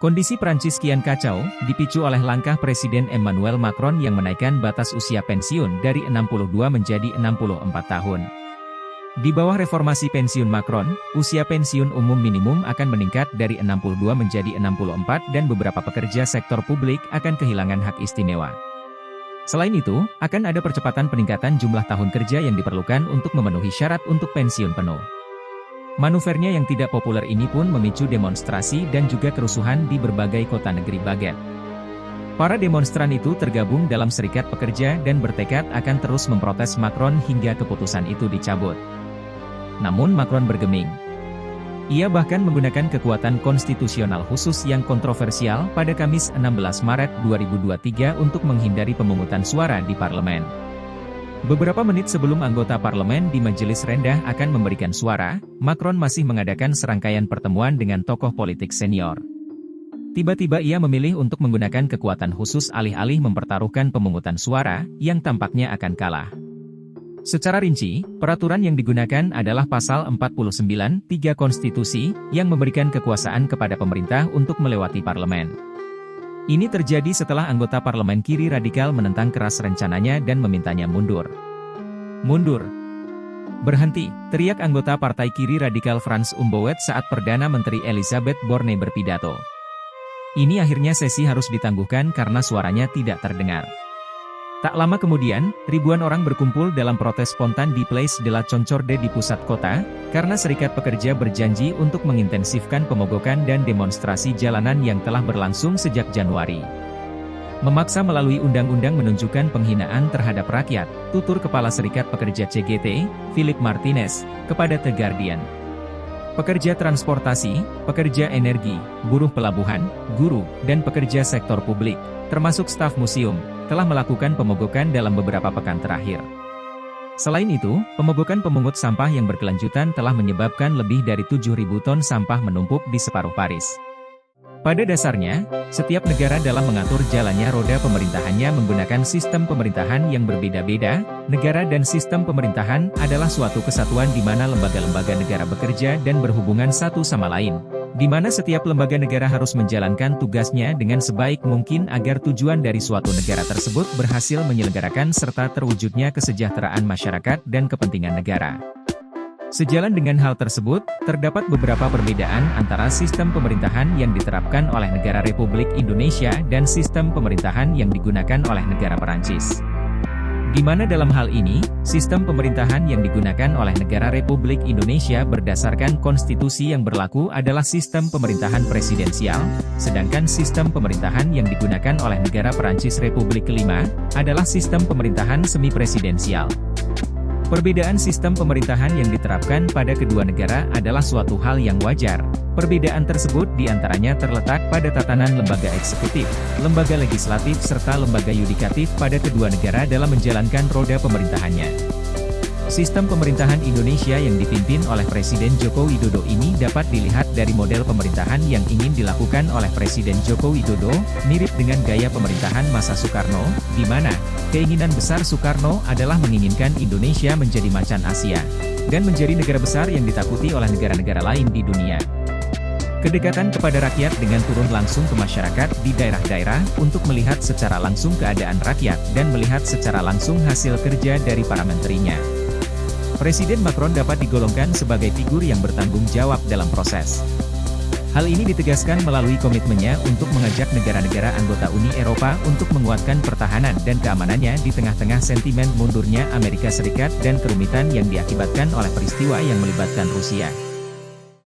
Kondisi Prancis kian kacau, dipicu oleh langkah Presiden Emmanuel Macron yang menaikkan batas usia pensiun dari 62 menjadi 64 tahun. Di bawah reformasi pensiun Macron, usia pensiun umum minimum akan meningkat dari 62 menjadi 64 dan beberapa pekerja sektor publik akan kehilangan hak istimewa. Selain itu, akan ada percepatan peningkatan jumlah tahun kerja yang diperlukan untuk memenuhi syarat untuk pensiun penuh. Manuvernya yang tidak populer ini pun memicu demonstrasi dan juga kerusuhan di berbagai kota negeri bagian. Para demonstran itu tergabung dalam serikat pekerja dan bertekad akan terus memprotes Macron hingga keputusan itu dicabut. Namun Macron bergeming. Ia bahkan menggunakan kekuatan konstitusional khusus yang kontroversial pada Kamis 16 Maret 2023 untuk menghindari pemungutan suara di parlemen. Beberapa menit sebelum anggota parlemen di majelis rendah akan memberikan suara, Macron masih mengadakan serangkaian pertemuan dengan tokoh politik senior. Tiba-tiba ia memilih untuk menggunakan kekuatan khusus alih-alih mempertaruhkan pemungutan suara, yang tampaknya akan kalah. Secara rinci, peraturan yang digunakan adalah Pasal 49(3) Konstitusi, yang memberikan kekuasaan kepada pemerintah untuk melewati parlemen. Ini terjadi setelah anggota parlemen kiri radikal menentang keras rencananya dan memintanya mundur. Mundur! Berhenti, teriak anggota partai kiri radikal Frans Umbouet saat Perdana Menteri Elisabeth Borne berpidato. Ini akhirnya sesi harus ditangguhkan karena suaranya tidak terdengar. Tak lama kemudian, ribuan orang berkumpul dalam protes spontan di Place de la Concorde di pusat kota, karena serikat pekerja berjanji untuk mengintensifkan pemogokan dan demonstrasi jalanan yang telah berlangsung sejak Januari. Memaksa melalui undang-undang menunjukkan penghinaan terhadap rakyat, tutur Kepala Serikat Pekerja CGT, Philip Martinez, kepada The Guardian. Pekerja transportasi, pekerja energi, buruh pelabuhan, guru, dan pekerja sektor publik, termasuk staf museum, telah melakukan pemogokan dalam beberapa pekan terakhir. Selain itu, pemogokan pemungut sampah yang berkelanjutan telah menyebabkan lebih dari 7.000 ton sampah menumpuk di separuh Paris. Pada dasarnya, setiap negara dalam mengatur jalannya roda pemerintahannya menggunakan sistem pemerintahan yang berbeda-beda. Negara dan sistem pemerintahan adalah suatu kesatuan di mana lembaga-lembaga negara bekerja dan berhubungan satu sama lain, di mana setiap lembaga negara harus menjalankan tugasnya dengan sebaik mungkin agar tujuan dari suatu negara tersebut berhasil menyelenggarakan serta terwujudnya kesejahteraan masyarakat dan kepentingan negara. Sejalan dengan hal tersebut, terdapat beberapa perbedaan antara sistem pemerintahan yang diterapkan oleh negara Republik Indonesia dan sistem pemerintahan yang digunakan oleh negara Perancis. Di mana dalam hal ini, sistem pemerintahan yang digunakan oleh negara Republik Indonesia berdasarkan konstitusi yang berlaku adalah sistem pemerintahan presidensial, sedangkan sistem pemerintahan yang digunakan oleh negara Perancis Republik Kelima adalah sistem pemerintahan semi-presidensial. Perbedaan sistem pemerintahan yang diterapkan pada kedua negara adalah suatu hal yang wajar. Perbedaan tersebut diantaranya terletak pada tatanan lembaga eksekutif, lembaga legislatif serta lembaga yudikatif pada kedua negara dalam menjalankan roda pemerintahannya. Sistem pemerintahan Indonesia yang dipimpin oleh Presiden Joko Widodo ini dapat dilihat dari model pemerintahan yang ingin dilakukan oleh Presiden Joko Widodo, mirip dengan gaya pemerintahan masa Soekarno, di mana keinginan besar Soekarno adalah menginginkan Indonesia menjadi macan Asia, dan menjadi negara besar yang ditakuti oleh negara-negara lain di dunia. Kedekatan kepada rakyat dengan turun langsung ke masyarakat di daerah-daerah untuk melihat secara langsung keadaan rakyat dan melihat secara langsung hasil kerja dari para menterinya. Presiden Macron dapat digolongkan sebagai figur yang bertanggung jawab dalam proses. Hal ini ditegaskan melalui komitmennya untuk mengajak negara-negara anggota Uni Eropa untuk menguatkan pertahanan dan keamanannya di tengah-tengah sentimen mundurnya Amerika Serikat dan kerumitan yang diakibatkan oleh peristiwa yang melibatkan Rusia.